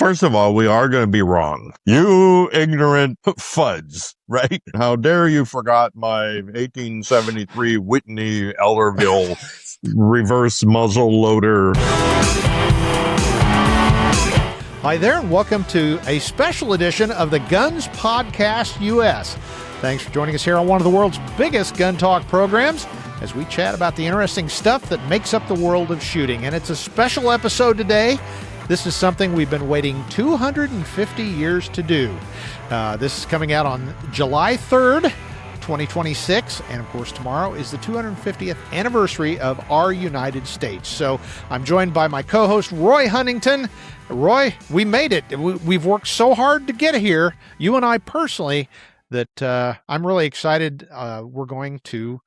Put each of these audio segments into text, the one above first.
first of all, we are going to be wrong. You ignorant fuds, right? How dare you forgot my 1873 Whitney Ellerville reverse muzzle loader. Hi there, and welcome to a special edition of the Guns Podcast US. Thanks for joining us here on one of the world's biggest gun talk programs as we chat about the interesting stuff that makes up the world of shooting. And it's a special episode today. This is something we've been waiting 250 years to do. This is coming out on July 3rd, 2026. And of course, tomorrow is the 250th anniversary of our United States. So I'm joined by my co-host, Roy Huntington. Roy, we made it. We've worked so hard to get here, you and I personally, that I'm really excited. We're going to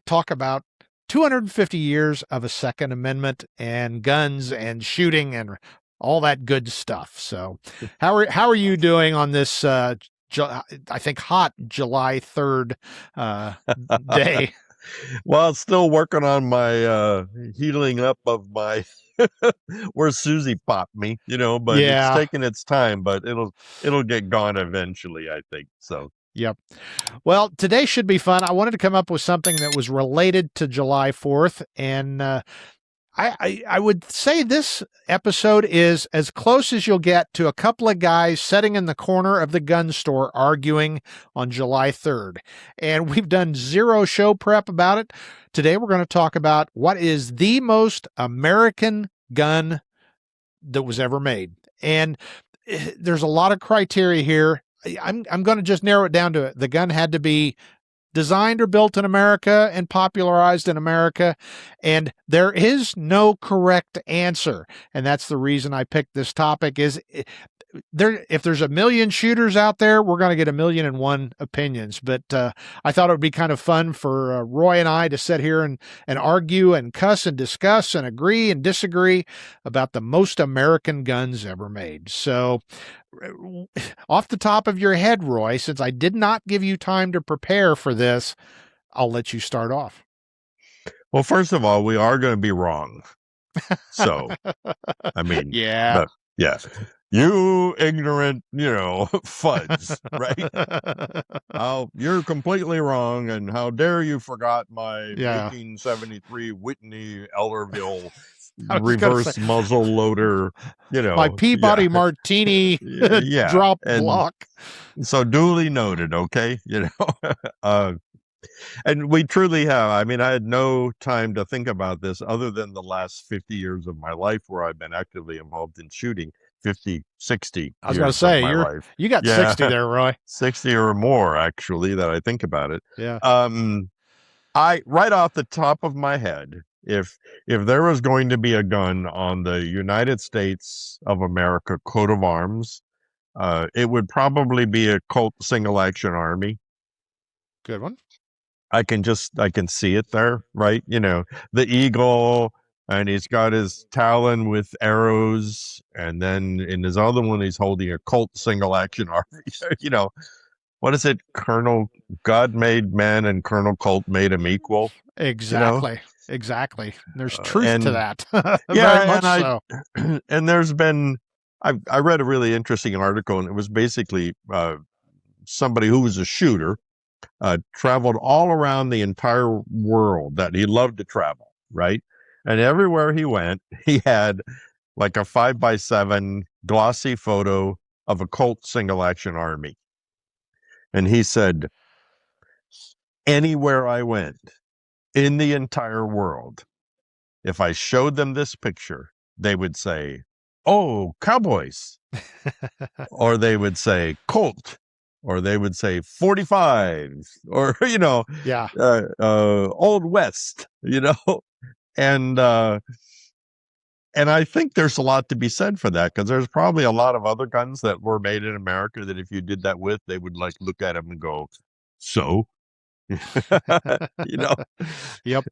talk about 250 years of a Second Amendment and guns and shooting and all that good stuff. So how are you doing on this, I think, hot July 3rd day? Well, still working on my healing up of my where Susie popped me, but Yeah. It's taking its time, but it'll get gone eventually, I think. So Yep. Well, today should be fun. I wanted to come up with something that was related to July 4th. And I would say this episode is as close as you'll get to a couple of guys sitting in the corner of the gun store arguing on July 3rd. And we've done zero show prep about it. Today, we're going to talk about what is the most American gun that was ever made. And there's a lot of criteria here. I'm going to just narrow it down to it. The gun had to be designed or built in America and popularized in America. And there is no correct answer. And that's the reason I picked this topic is if there's a million shooters out there, we're going to get 1,000,001 opinions. But I thought it would be kind of fun for Roy and I to sit here and argue and cuss and discuss and agree and disagree about the most American guns ever made. So off the top of your head, Roy, since I did not give you time to prepare for this, I'll let you start off. Well, first of all, we are going to be wrong. So, I mean, yeah. You ignorant, fuds, right? You're completely wrong, and how dare you forgot my 1873 Whitney Ellerville reverse muzzle loader, my Peabody Martini drop block. So duly noted, okay? And we truly have. I mean, I had no time to think about this other than the last 50 years of my life where I've been actively involved in shooting. 50, 60. I was going to say, you got 60 there, Roy. 60 or more, actually, that I think about it. Yeah. I right off the top of my head, if there was going to be a gun on the United States of America coat of arms, it would probably be a Colt Single Action Army. Good one. I can see it there, right? The eagle. And he's got his talon with arrows, and then in his other one, he's holding a Colt Single Action Army. What is it? Colonel God made man, and Colonel Colt made him equal. Exactly. Exactly. There's truth to that. Yeah, Very much so. And there's been. I read a really interesting article, and it was basically somebody who was a shooter traveled all around the entire world that he loved to travel, right? And everywhere he went, he had like a 5x7 glossy photo of a Colt Single Action Army. And he said, anywhere I went in the entire world, if I showed them this picture, they would say, oh, cowboys. Or they would say Colt. Or they would say 45. Or, Old West, And I think there's a lot to be said for that, because there's probably a lot of other guns that were made in America that if you did that with, they would look at them and go, so, Yep.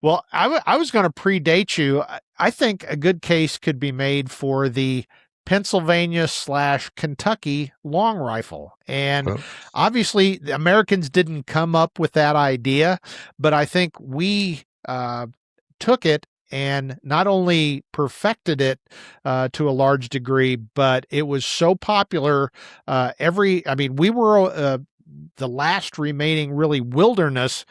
Well, I was going to predate you. I think a good case could be made for the Pennsylvania/Kentucky long rifle. And obviously the Americans didn't come up with that idea, but I think we took it and not only perfected it to a large degree, but it was so popular. We were the last remaining really wilderness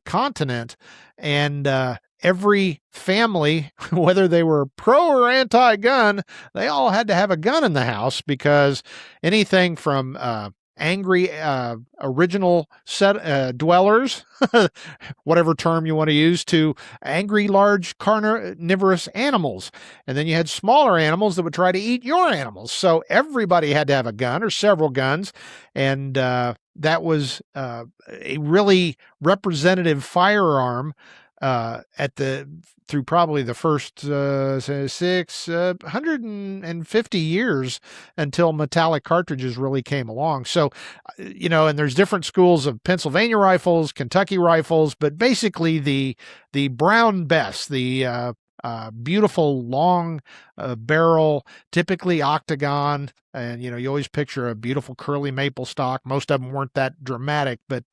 continent, and every family, whether they were pro or anti-gun, they all had to have a gun in the house, because anything from angry original set dwellers, whatever term you want to use, to angry large carnivorous animals. And then you had smaller animals that would try to eat your animals. So everybody had to have a gun or several guns. And that was a really representative firearm through probably the first 150 years, until metallic cartridges really came along. So, and there's different schools of Pennsylvania rifles, Kentucky rifles, but basically the Brown Bess, the beautiful long barrel, typically octagon. And, you always picture a beautiful curly maple stock. Most of them weren't that dramatic, but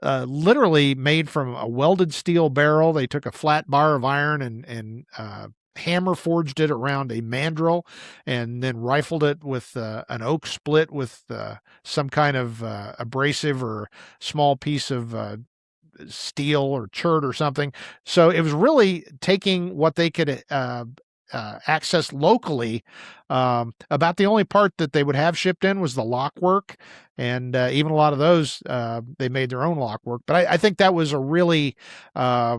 literally made from a welded steel barrel. They took a flat bar of iron and hammer forged it around a mandrel, and then rifled it with an oak split with some kind of abrasive or small piece of steel or chert or something. So it was really taking what they could access locally. About the only part that they would have shipped in was the lock work, and even a lot of those they made their own lock work. But I think that was a really a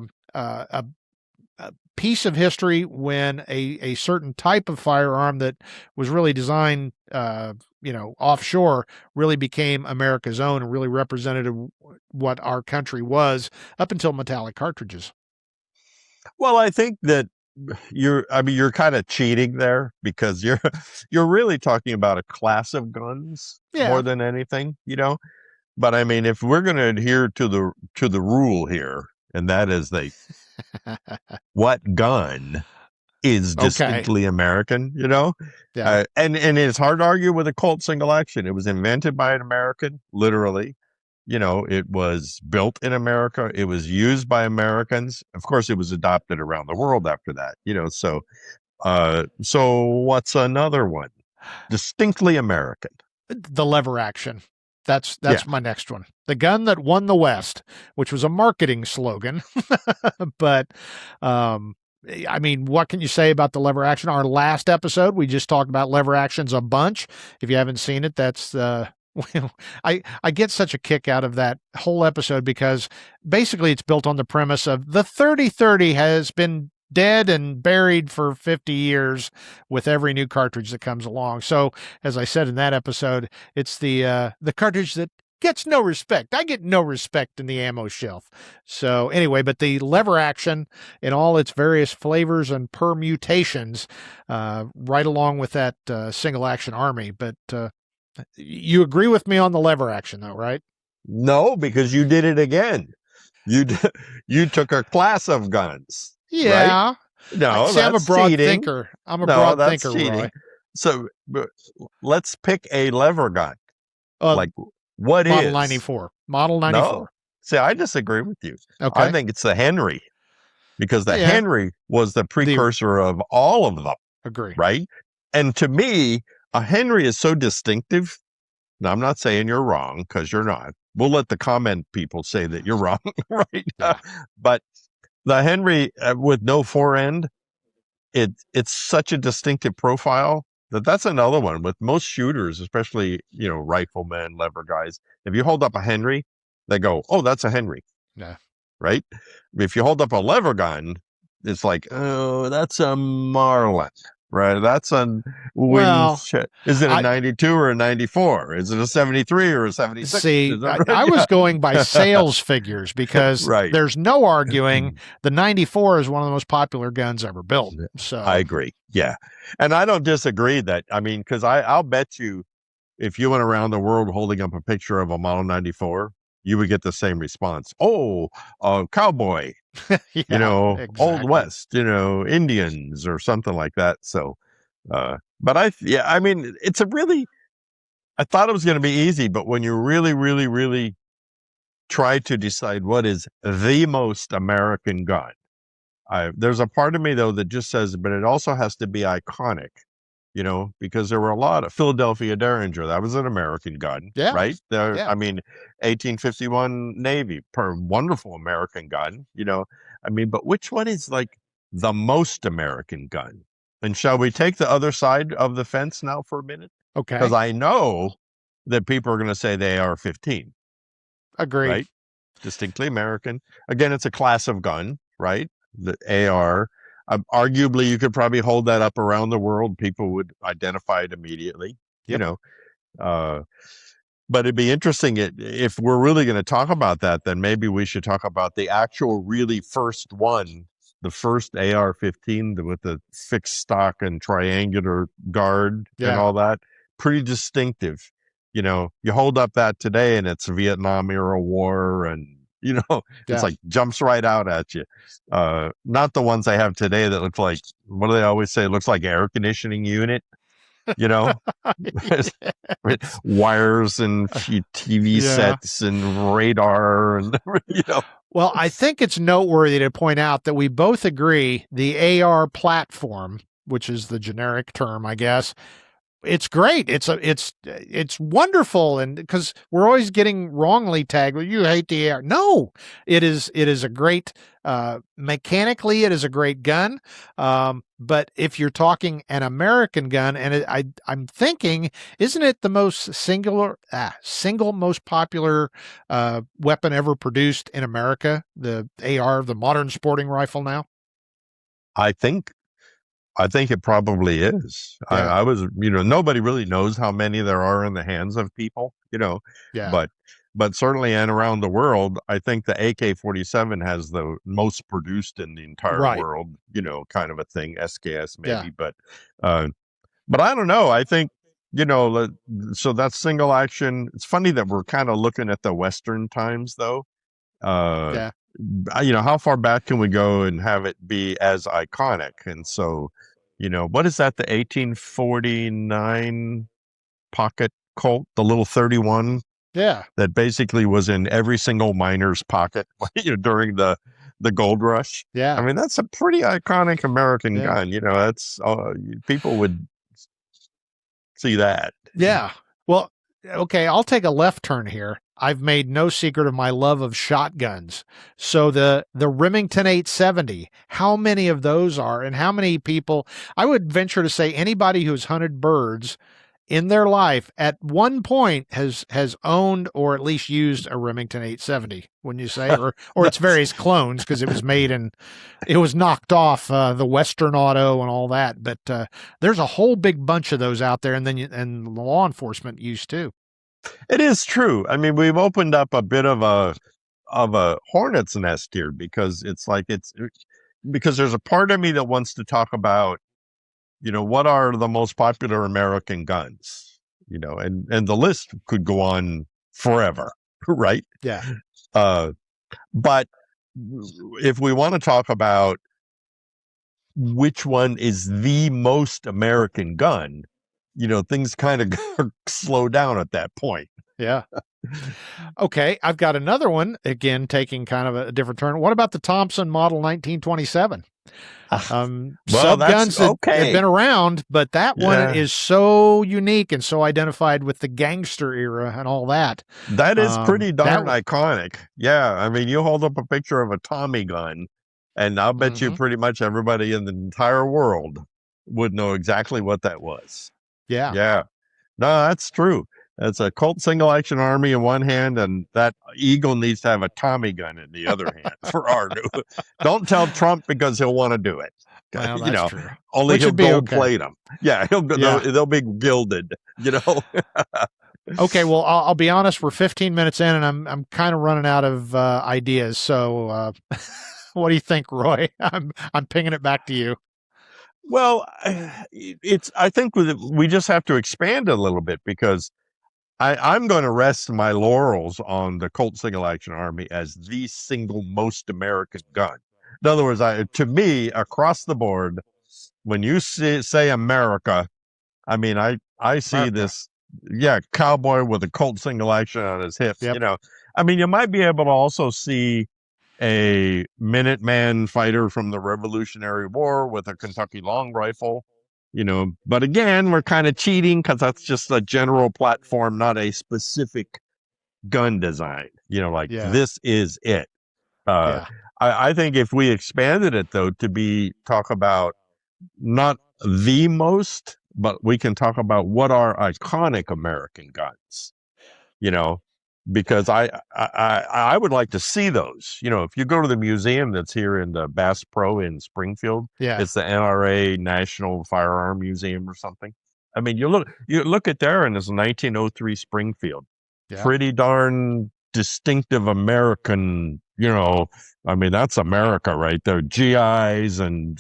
piece of history when a certain type of firearm that was really designed offshore really became America's own, and really represented what our country was up until metallic cartridges. Well, I think that you're kind of cheating there, because you're really talking about a class of guns more than anything, But I mean, if we're going to adhere to the rule here, and that is what gun is distinctly American, Yeah. And it's hard to argue with a Colt Single Action. It was invented by an American, literally. It was built in America. It was used by Americans. Of course, it was adopted around the world after that, so what's another one? Distinctly American. The lever action. That's my next one. The gun that won the West, which was a marketing slogan. But what can you say about the lever action? Our last episode, we just talked about lever actions a bunch. If you haven't seen it, that's I get such a kick out of that whole episode, because basically it's built on the premise of the 30-30 has been dead and buried for 50 years with every new cartridge that comes along. So, as I said in that episode, it's the cartridge that gets no respect. I get no respect in the ammo shelf. So anyway, but the lever action in all its various flavors and permutations, right along with that Single Action Army. But you agree with me on the lever action, though, right? No, because you did it again. You took a class of guns. Yeah. Right? No, See, I'm a broad cheating. thinker. I'm a broad thinker, cheating. Roy. So let's pick a lever gun. What Model is? 94. Model 94. No. See, I disagree with you. Okay. I think it's the Henry, because the Henry was the precursor of all of them. Agree. Right? And to me, a Henry is so distinctive. Now, I'm not saying you're wrong, because you're not. We'll let the comment people say that you're wrong, right? Yeah. But the Henry with no forend, it's such a distinctive profile that's another one with most shooters, especially, riflemen, lever guys. If you hold up a Henry, they go, "Oh, that's a Henry." Yeah. Right? If you hold up a lever gun, it's like, "Oh, that's a Marlin." Right, that's a Winchester. Is it a 92 or a 94? Is it a 73 or a 76? See, I was going by sales figures, because there's no arguing the 94 is one of the most popular guns ever built. So I agree. Yeah, and I don't disagree that. Because I'll bet you, if you went around the world holding up a picture of a Model 94, you would get the same response. Oh, cowboy. Exactly. Old West, Indians or something like that. So, but it's I thought it was going to be easy, but when you really, really, really try to decide what is the most American gun, There's a part of me though that just says, but it also has to be iconic, because there were a lot of Philadelphia Derringer. That was an American gun, Yeah. right? There, Yeah. I mean, 1851 Navy, per wonderful American gun, but which one is like the most American gun? And shall we take the other side of the fence now for a minute? Because Okay. I know that people are going to say the AR-15, Agreed. right? Distinctly American. Again, it's a class of gun, right? The AR. Arguably, you could probably hold that up around the world. People would identify it immediately, Yep. Uh, but it'd be interesting if we're really going to talk about that, then maybe we should talk about the actual really first one, the first AR-15 with the fixed stock and triangular guard and Yeah. all that. Pretty distinctive. You hold up that today and it's Vietnam era war, and it's Yeah. like jumps right out at you. Not the ones I have today that look like, what do they always say? It looks like air conditioning unit, you know, wires and TV Yeah. sets and radar and Well, I think it's noteworthy to point out that we both agree the AR platform, which is the generic term, I guess, it's great. It's wonderful, and because we're always getting wrongly tagged, well, you hate the AR. No, it is a great mechanically, it is a great gun. But if you're talking an American gun, and I'm thinking, isn't it the most single most popular weapon ever produced in America? The AR, the modern sporting rifle now. I think it probably is. Yeah. I was, nobody really knows how many there are in the hands of people, Yeah. but certainly and around the world, I think the AK-47 has the most produced in the entire Right. world, kind of a thing. SKS maybe, Yeah. but I don't know. I think, so that's single action. It's funny that we're kind of looking at the Western times though. Yeah. How far back can we go and have it be as iconic? And so, what is that? The 1849 pocket Colt, the little 31 Yeah. that basically was in every single miner's pocket during the gold rush. Yeah. I mean, that's a pretty iconic American Yeah. gun. That's people would see that. Yeah. Well, okay, I'll take a left turn here. I've made no secret of my love of shotguns. So the Remington 870, how many of those are, and how many people, I would venture to say anybody who's hunted birds in their life at one point has owned or at least used a Remington 870, wouldn't you say? Or its various clones, because it was knocked off the Western Auto and all that. But there's a whole big bunch of those out there, and and law enforcement use too. It is true. I mean, we've opened up a bit of a hornet's nest here, because because there's a part of me that wants to talk about, what are the most popular American guns, and the list could go on forever, right? Yeah. But if we want to talk about which one is the most American gun, things kind of slow down at that point. Yeah. Okay, I've got another one, again, taking kind of a different turn. What about the Thompson Model 1927? Well, Subguns that okay. have been around, but that one Yeah. is so unique and so identified with the gangster era and all that. That is pretty darn that- iconic. Yeah, I mean, you hold up a picture of a Tommy gun, and I'll bet you Mhm. pretty much everybody in the entire world would know exactly what that was. Yeah. Yeah. No, that's true. It's a Colt Single Action Army in one hand, and that Eagle needs to have a Tommy gun in the other hand for our new. Don't tell Trump, because he'll want to do it. Well, that's true. Only Which he'll would be gold okay. plate them. Yeah, Yeah. they'll be gilded. Okay, well, I'll be honest. We're 15 minutes in, and I'm kind of running out of ideas. So, what do you think, Roy? I'm pinging it back to you. Well, I think we just have to expand a little bit, because I'm going to rest my laurels on the Colt Single Action Army as the single most American gun. In other words, to me, across the board, when you say America, I mean, I see America. this, cowboy with a Colt Single Action on his hips. Yep. I mean, you might be able to also see a Minuteman fighter from the Revolutionary War with a Kentucky long rifle. But again, we're kind of cheating because that's just a general platform, not a specific gun design. Like Yeah. this is it. Uh, Yeah. I think if we expanded it though to talk about not the most, but we can talk about what are iconic American guns. Because I would like to see those. If you go to the museum that's here in the Bass Pro in Springfield, Yeah. it's the NRA National Firearm Museum or something. I mean, you look at there, and it's 1903 Springfield. Yeah. Pretty darn distinctive American. I mean, that's America right there. GIs and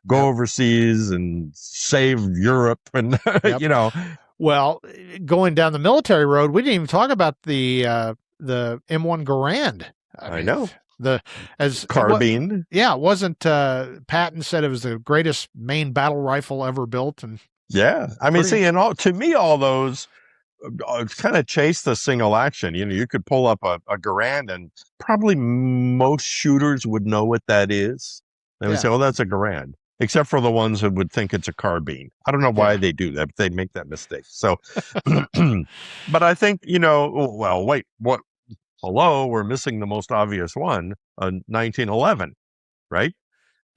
go Yep. overseas and save Europe and Yep. Well, going down the military road, we didn't even talk about the M1 Garand. I know. As carbine. It wasn't Patton said it was the greatest main battle rifle ever built, and yeah, I mean, see, and to me, all those kind of chase the single action. You could pull up a Garand, and probably most shooters would know what that is. They would say, "Oh, that's a Garand." Except for the ones who would think it's a carbine. I don't know why they do that, but they make that mistake. So, but I think, well, wait, what? Hello, we're missing the most obvious one, 1911, right?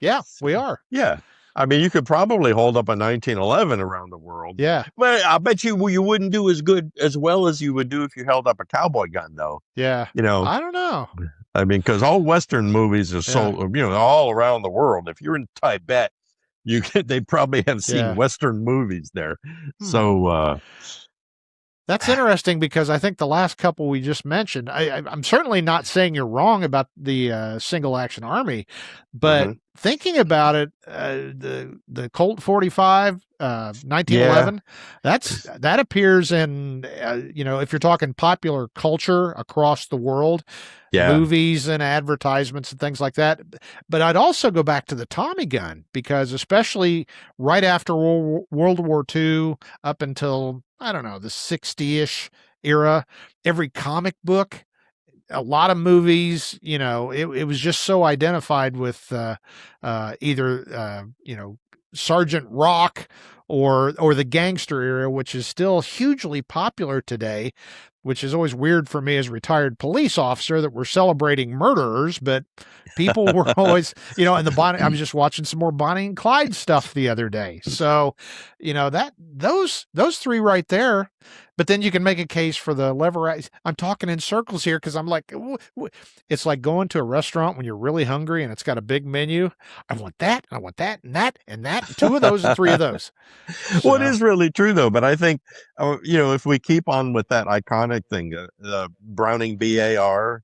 Yeah, we are. Yeah. I mean, you could probably hold up a 1911 around the world. Yeah. But I bet you wouldn't do as well as you would do if you held up a cowboy gun, though. Yeah. I don't know. I mean, because all Western movies are sold, all around the world. If you're in Tibet, they probably have seen Western movies there. So that's interesting, because I think the last couple we just mentioned, I'm certainly not saying you're wrong about the Single Action Army, but thinking about it, the Colt 45, 1911, that appears in, if you're talking popular culture across the world, movies and advertisements and things like that. But I'd also go back to the Tommy gun, because especially right after World War II up until, I don't know, the 60-ish era, every comic book, a lot of movies, it was just so identified with either Sergeant Rock or the gangster era, which is still hugely popular today, which is always weird for me as a retired police officer that we're celebrating murderers, but people were always, and I was just watching some more Bonnie and Clyde stuff the other day. So, those three right there. But then you can make a case for the leverized. I'm talking in circles here because I'm like, it's like going to a restaurant when you're really hungry and it's got a big menu. I want that, and that, and that, two of those and three of those. Well, it is really true, though. But I think, if we keep on with that iconic thing, the Browning BAR.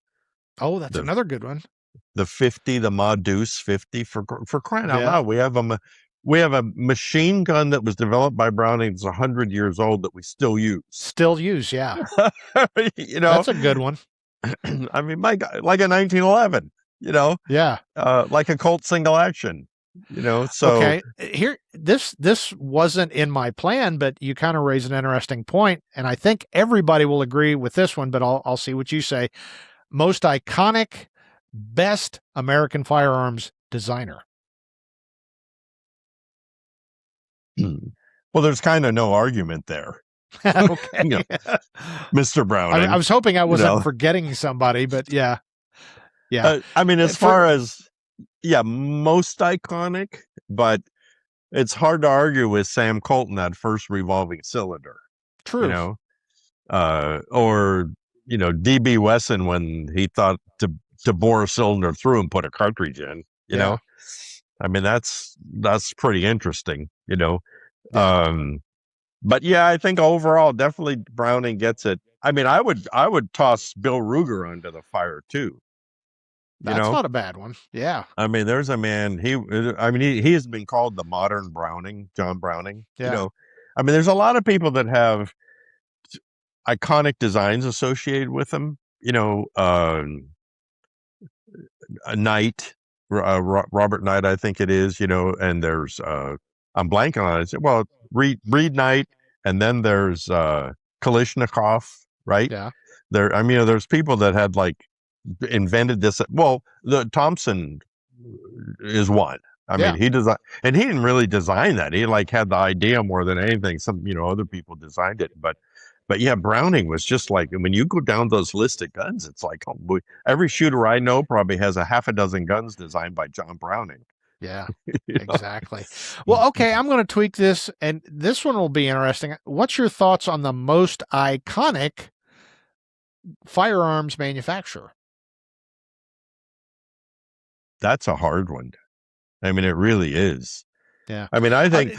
Oh, that's another good one. The 50, the Ma Deuce 50, for crying out loud. We have a machine gun that was developed by Browning that's 100 years old that we still use. Yeah. That's a good one. I mean, my God, like a 1911, Yeah. like a Colt Single Action, so. Okay. Here, this wasn't in my plan, but you kind of raise an interesting point, and I think everybody will agree with this one, but I'll see what you say. Most iconic, best American firearms designer. Well, there's kind of no argument there. Okay. Mr. Browning. I was hoping I wasn't forgetting somebody, but yeah. I mean, as far as most iconic, but it's hard to argue with Sam Colt in that first revolving cylinder. True. Or DB Wesson when he thought to bore a cylinder through and put a cartridge in. You know, I mean, that's pretty interesting. But I think overall, definitely Browning gets it. I mean, I would toss Bill Ruger under the fire too. That's not a bad one. Yeah. I mean, there's a man, he has been called the modern Browning, John Browning. Yeah. I mean, there's a lot of people that have iconic designs associated with them. A Knight, Robert Knight, I think it is, and there's, I'm blanking on it. Well, Reed Knight, and then there's Kalishnikov, right? Yeah. There's people that had like invented this. Well, the Thompson is one. I mean, Yeah. he designed, and he didn't really design that. He like had the idea more than anything. Some, other people designed it, but yeah, Browning was just like, when you go down those list of guns, it's like, oh boy, every shooter I know probably has a half a dozen guns designed by John Browning. Yeah. You know? Exactly. Well, okay, I'm going to tweak this, and this one will be interesting. What's your thoughts on the most iconic firearms manufacturer? That's a hard one. I mean, it really is. Yeah. I mean, I think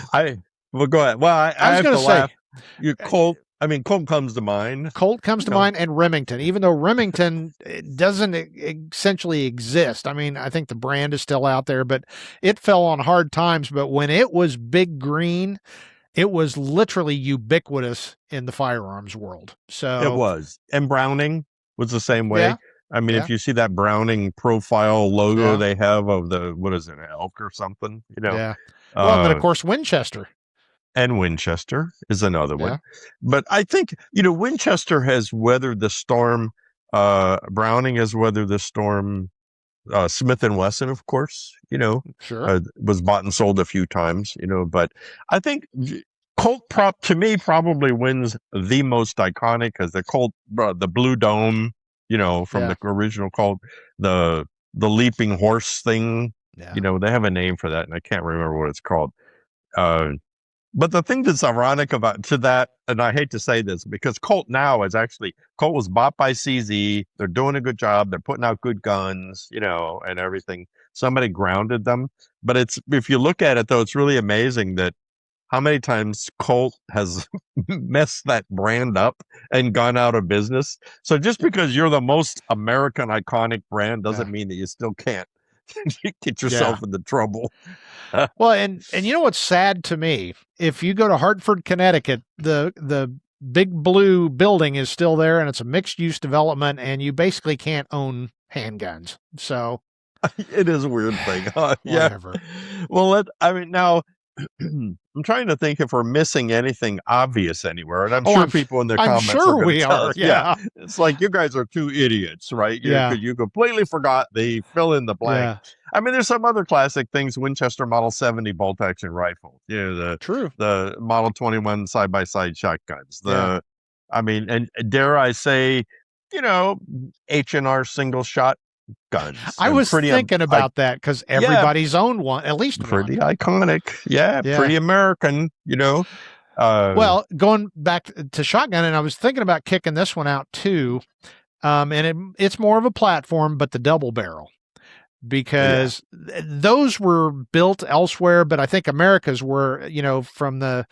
well, go ahead. Well, I was have going to to say, laugh. Colt. I mean, Colt comes to mind. Colt comes to mind, and Remington, even though Remington doesn't essentially exist. I mean, I think the brand is still out there, but it fell on hard times. But when it was big green, it was literally ubiquitous in the firearms world. It So, was. And Browning was the same way. yeah, I mean, yeah, if you see that Browning profile logo yeah, they have of what is it, an elk or something, yeah. Well, and then, of uh, course, Winchester. and Winchester is another Yeah, one. But I think, Winchester has weathered the storm. Browning has weathered the storm. Smith and Wesson, of course, sure. was bought and sold a few times, but I think Colt to me probably wins the most iconic, because the Colt, the Blue Dome, from Yeah, the original Colt, the leaping horse thing, yeah, they have a name for that, and I can't remember what it's called. Uh, but the thing that's ironic about to that, and I hate to say this, because Colt was bought by CZ. They're doing a good job. They're putting out good guns, and everything. Somebody grounded them. But if you look at it though, it's really amazing that how many times Colt has messed that brand up and gone out of business. So just because you're the most American iconic brand doesn't yeah, mean that you still can't get yeah. yourself into trouble. Well, and you know what's sad to me? If you go to Hartford, Connecticut, the big blue building is still there, and it's a mixed use development, and you basically can't own handguns. So It is a weird thing. Yeah. whatever. Well, I mean, now I'm trying to think if we're missing anything obvious anywhere, and I'm Oh, sure people in the I'm comments are sure going we to tell are. us. Yeah, Yeah, it's like you guys are two idiots, right? yeah, You completely forgot the fill in the blank. yeah. I mean, there's some other classic things: Winchester Model 70 bolt action rifle, True. the Model 21 side by side shotguns. Yeah. I mean, and dare I say, H&R single shot guns, I and was pretty thinking I about that because yeah, everybody's owned one, at least pretty one. iconic. Yeah, Yeah. pretty American, Uh, Well, going back to shotgun, and I was thinking about kicking this one out too. It's more of a platform, but the double barrel, yeah. because those were built elsewhere, but I think America's were, from the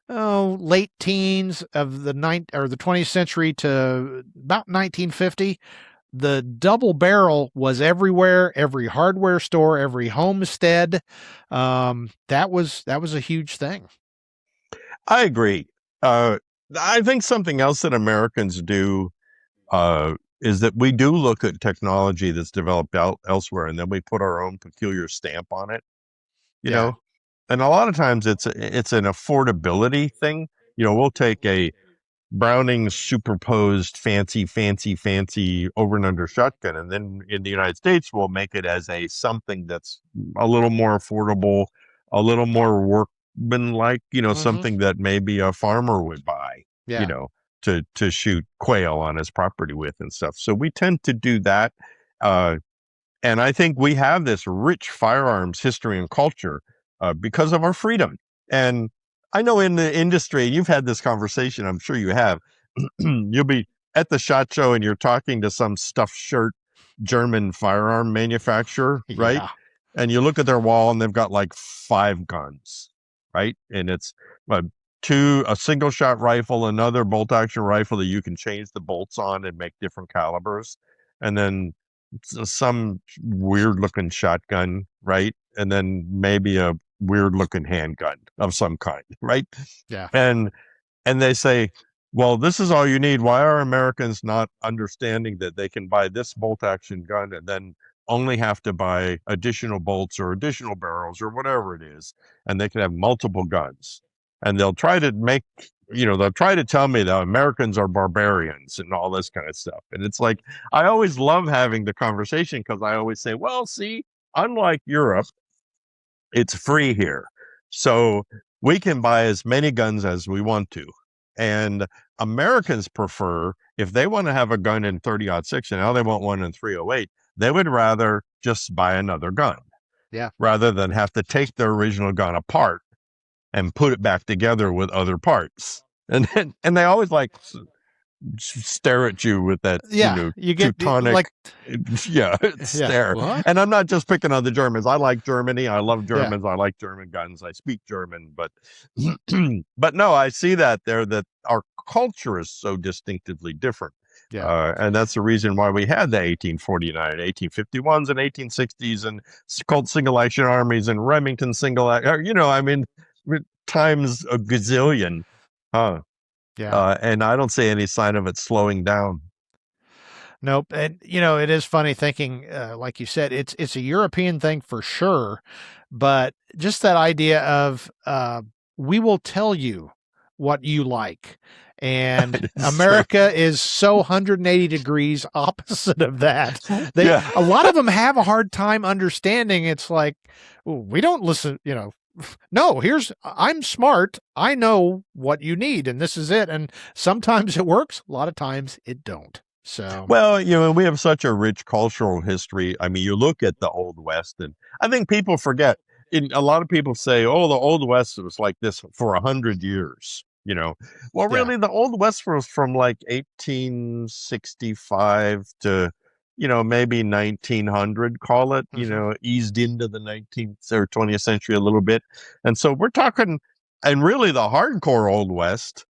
late teens of the 20th century to about 1950. The double barrel was everywhere, every hardware store, every homestead. That was a huge thing. I agree. I think something else that Americans do is that we do look at technology that's developed elsewhere, and then we put our own peculiar stamp on it. You Yeah. know, and a lot of times it's an affordability thing. We'll take a Browning superposed fancy over and under shotgun, and then in the United States we'll make it as a something that's a little more affordable, a little more workmanlike, Hmm. something that maybe a farmer would buy, you Yeah. know, to shoot quail on his property with and stuff. So we tend to do that. Uh, and I think we have this rich firearms history and culture because of our freedom. And I know in the industry, you've had this conversation, I'm sure you have. You'll be at the SHOT Show and you're talking to some stuffed shirt German firearm manufacturer, right? Yeah. And you look at their wall and they've got like 5 guns, right? And it's uh, a single shot rifle, another bolt action rifle that you can change the bolts on and make different calibers. And then some weird looking shotgun, right? And then maybe a weird looking handgun of some kind, right? Yeah. And they say, well, this is all you need. Why are Americans not understanding that they can buy this bolt action gun and then only have to buy additional bolts or additional barrels or whatever it is, and they can have multiple guns? And they'll try to make they'll try to tell me that Americans are barbarians and all this kind of stuff. And it's like, I always love having the conversation because I always say, well, see, unlike Europe, it's free here. So we can buy as many guns as we want to. And Americans prefer, if they want to have a gun in 30-06 and now they want one in 308, they would rather just buy another gun. Yeah. Rather than have to take their original gun apart and put it back together with other parts. And they always like stare at you with that, you get Teutonic, like, stare. What? And I'm not just picking on the Germans. I like Germany. I love Germans. I like German guns. I speak German, but but no, I see that there, that our culture is so distinctively different. Yeah. And that's the reason why we had the 1849, 1851s, and 1860s, and Colt Single Action Armies, and Remington times a gazillion. And I don't see any sign of it slowing down. Nope. And, it is funny thinking, like you said, it's a European thing for sure. But just that idea of we will tell you what you like. And America is so 180 degrees opposite of that. A lot of them have a hard time understanding. It's like, we don't listen, no, I'm smart. I know what you need, and this is it. And sometimes it works. A lot of times it don't. So, well, we have such a rich cultural history. I mean, you look at the Old West, and I think people forget. A lot of people say, "Oh, the Old West was like this for 100 years." Well, really, the Old West was from like 1865 to, maybe 1900, call it, eased into the 19th or 20th century a little bit. And so we're talking, and really the hardcore Old West,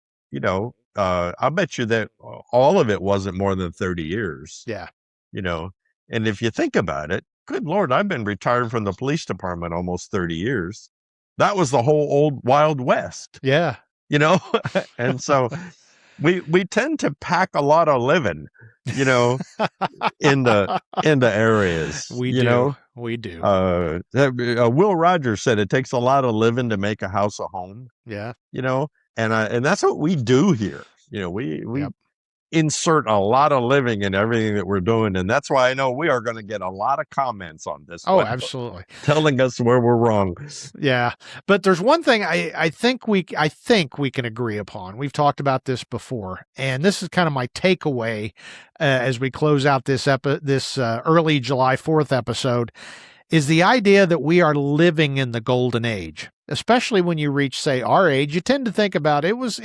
I bet you that all of it wasn't more than 30 years. Yeah. And if you think about it, good Lord, I've been retired from the police department almost 30 years. That was the whole old Wild West. Yeah. And so we tend to pack a lot of living, in the areas. We do. Will Rogers said it takes a lot of living to make a house a home. Yeah. And that's what we do here. We insert a lot of living in everything that we're doing, and that's why I know we are going to get a lot of comments on this. Oh, absolutely, telling us where we're wrong. Yeah, but there's one thing I think we can agree upon. We've talked about this before, and this is kind of my takeaway as we close out this early July 4th episode. Is the idea that we are living in the golden age, especially when you reach, say, our age. You tend to think about it was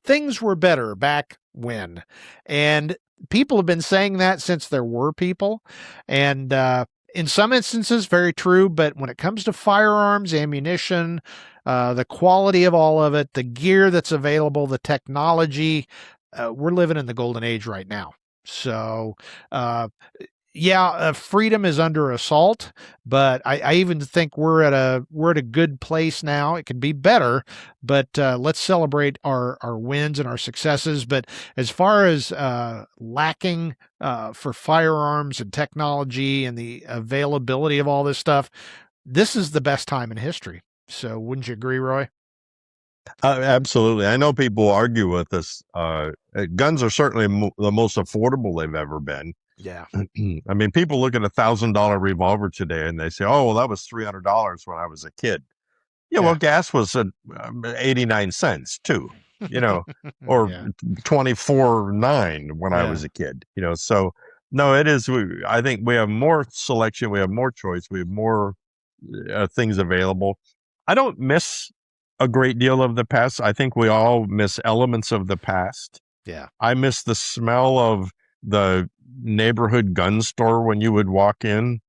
things were better back when, and people have been saying that since there were people, and in some instances, very true. But when it comes to firearms, ammunition, the quality of all of it, the gear that's available, the technology, we're living in the golden age right now. So, freedom is under assault, but I even think we're at a good place now. It can be better, but let's celebrate our wins and our successes. But as far as lacking for firearms and technology and the availability of all this stuff, this is the best time in history. So wouldn't you agree, Roy? Absolutely. I know people argue with us. Guns are certainly the most affordable they've ever been. Yeah. I mean, people look at $1,000 revolver today and they say, oh, well, that was $300 when I was a kid. Yeah, well, gas was 89 cents too, or 24.9 when I was a kid, so no, it is. I think we have more selection. We have more choice. We have more things available. I don't miss a great deal of the past. I think we all miss elements of the past. Yeah. I miss the smell of the neighborhood gun store when you would walk in,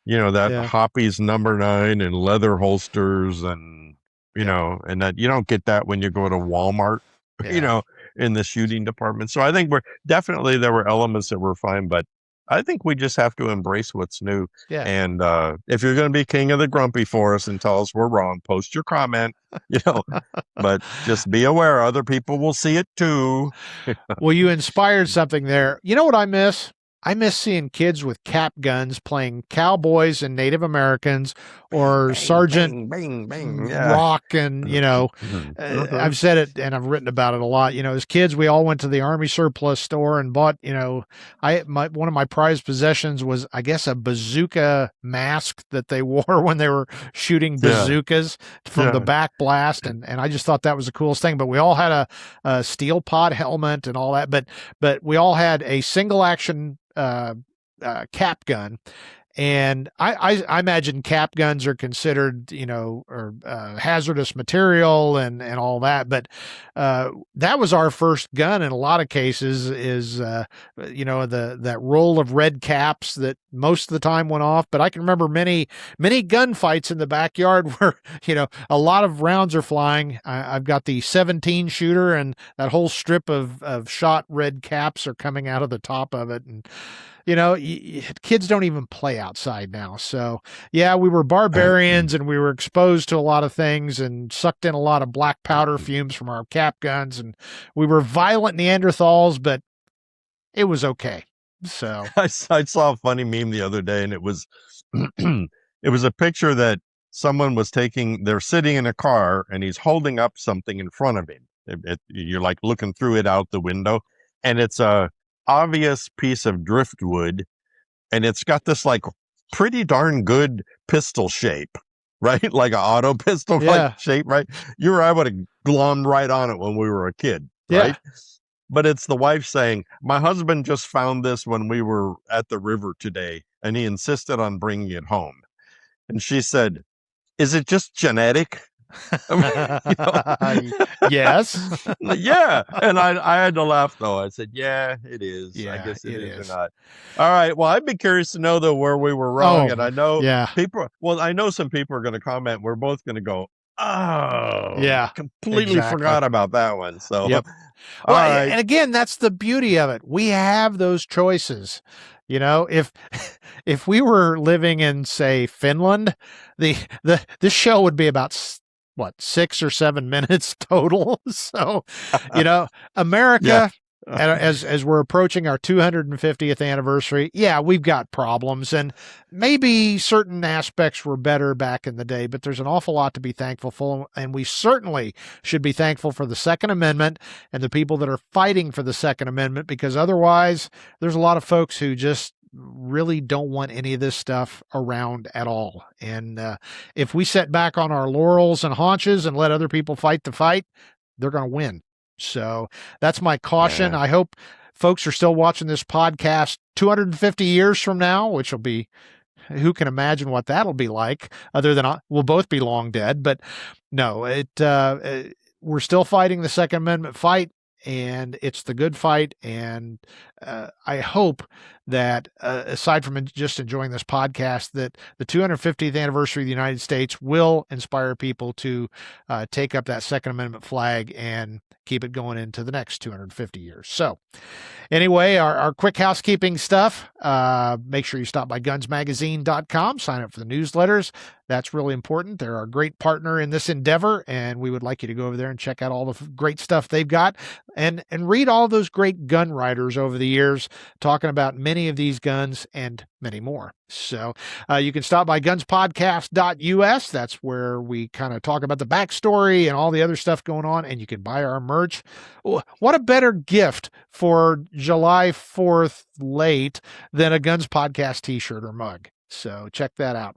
Hoppy's number 9 and leather holsters and, and that you don't get that when you go to Walmart, in the shooting department. So I think there were elements that were fine, but I think we just have to embrace what's new. Yeah. And if you're going to be king of the grumpy for us and tell us we're wrong, post your comment, but just be aware other people will see it too. Well, you inspired something there. You know what I miss? I miss seeing kids with cap guns playing cowboys and Native Americans or Bang, Sergeant bang, bang, bang. Yeah. Rock. And, I've said it and I've written about it a lot. As kids, we all went to the Army surplus store and bought, one of my prized possessions was, I guess, a bazooka mask that they wore when they were shooting Yeah. bazookas from the Yeah. back blast. And I just thought that was the coolest thing. But we all had a steel pod helmet and all that. But we all had a single action cap gun. And I imagine cap guns are considered, hazardous material and all that. But that was our first gun in a lot of cases is, that roll of red caps that most of the time went off. But I can remember many gunfights in the backyard where, a lot of rounds are flying. I've got the 17 shooter and that whole strip of shot red caps are coming out of the top of it. And, kids don't even play outside now. So, yeah, we were barbarians and we were exposed to a lot of things and sucked in a lot of black powder fumes from our cap guns. And we were violent Neanderthals, but it was okay. So I saw a funny meme the other day, and it was it was a picture that someone was taking. They're sitting in a car, and he's holding up something in front of him. You're like looking through it out the window, and it's a obvious piece of driftwood, and it's got this like pretty darn good pistol shape, right? Like an auto pistol like shape, right? You or I would have glommed right on it when we were a kid, right? Yeah. But it's the wife saying, my husband just found this when we were at the river today, and he insisted on bringing it home. And she said, is it just genetic? Yes. Yeah. And I had to laugh, though. I said, yeah, it is. Yeah, I guess it is is or not. All right. Well, I'd be curious to know, though, where we were wrong. And I know I know some people are going to comment. We're both going to go, oh, yeah, completely forgot about that one. So, yep. Well, right. And again, that's the beauty of it. We have those choices. If we were living in, say, Finland, this show would be about 6 or 7 minutes total. So, America, as we're approaching our 250th anniversary, we've got problems, and maybe certain aspects were better back in the day, but there's an awful lot to be thankful for. And we certainly should be thankful for the Second Amendment and the people that are fighting for the Second Amendment, because otherwise there's a lot of folks who just really don't want any of this stuff around at all. And if we sit back on our laurels and haunches and let other people fight the fight, they're going to win. So that's my caution. I hope folks are still watching this podcast 250 years from now, which will be, who can imagine what that'll be like, other than we'll both be long dead. But no, we're still fighting the Second Amendment fight, and it's the good fight. And I hope that aside from just enjoying this podcast, that the 250th anniversary of the United States will inspire people to take up that Second Amendment flag and keep it going into the next 250 years. So anyway, our quick housekeeping stuff, make sure you stop by gunsmagazine.com, sign up for the newsletters. That's really important. They're our great partner in this endeavor, and we would like you to go over there and check out all the great stuff they've got, and read all those great gun writers over the years talking about many of these guns and many more. So you can stop by gunspodcast.us. That's where we kind of talk about the backstory and all the other stuff going on, and you can buy our merch. What a better gift for July 4th late than a Guns Podcast t-shirt or mug. So check that out.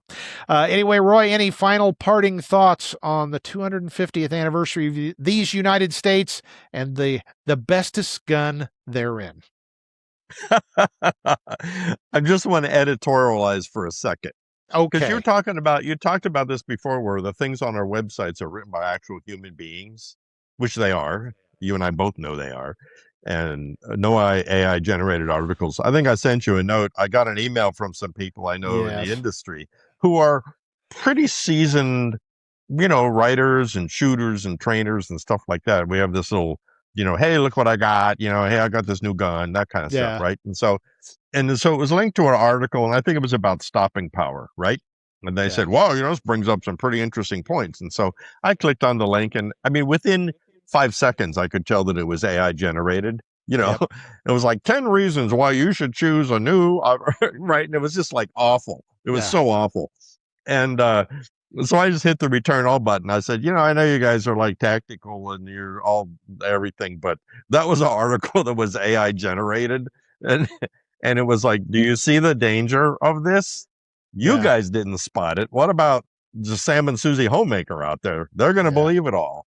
Anyway, Roy, any final parting thoughts on the 250th anniversary of these United States and the bestest gun therein? I just want to editorialize for a second. Okay. Because you talked about this before, where the things on our websites are written by actual human beings, which they are. You and I both know they are. And no AI generated articles. I think I sent you a note. I got an email from some people I know in the industry who are pretty seasoned, writers and shooters and trainers and stuff like that. We have this little, hey, look what I got, hey, I got this new gun, that kind of stuff, right? And so it was linked to an article, and I think it was about stopping power, right? And they said, well, this brings up some pretty interesting points. And so I clicked on the link, and I mean, within 5 seconds, I could tell that it was AI generated. You know, Yep. it was like 10 reasons why you should choose a new, right? And it was just like awful. It was Yeah. so awful. And so I just hit the return all button. I said, I know you guys are like tactical and you're all everything, but that was an article that was AI generated. And, and it was like, do you see the danger of this? You Yeah. guys didn't spot it. What about the Sam and Susie homemaker out there? They're going to Yeah. believe it all,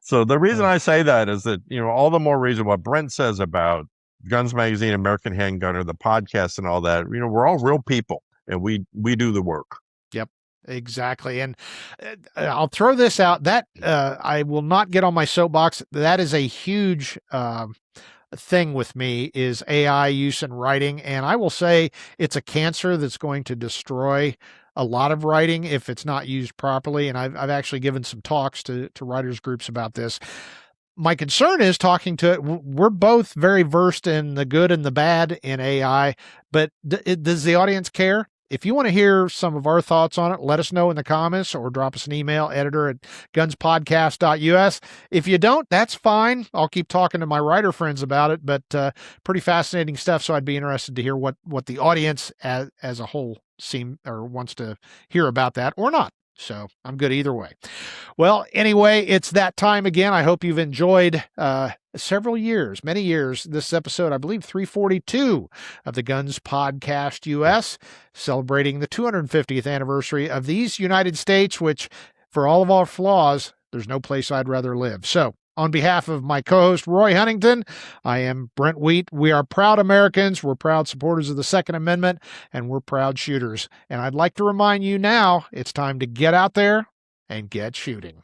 So the reason I say that is that, all the more reason what Brent says about Guns Magazine, American Handgunner, the podcast and all that, we're all real people and we do the work. Yep, exactly. And I'll throw this out that I will not get on my soapbox. That is a huge thing with me is AI use in writing. And I will say it's a cancer that's going to destroy a lot of writing if it's not used properly. And I've actually given some talks to writers groups about this. My concern is talking to it. We're both very versed in the good and the bad in AI, but does the audience care? If you want to hear some of our thoughts on it, let us know in the comments or drop us an email, editor@gunspodcast.us. If you don't, that's fine. I'll keep talking to my writer friends about it, but pretty fascinating stuff. So I'd be interested to hear what the audience as a whole wants to hear about that or not. So I'm good either way. Well, anyway, it's that time again. I hope you've enjoyed many years. This episode, I believe 342 of the Guns Podcast US, celebrating the 250th anniversary of these United States, which for all of our flaws, there's no place I'd rather live. So on behalf of my co-host, Roy Huntington, I am Brent Wheat. We are proud Americans. We're proud supporters of the Second Amendment, and we're proud shooters. And I'd like to remind you now, it's time to get out there and get shooting.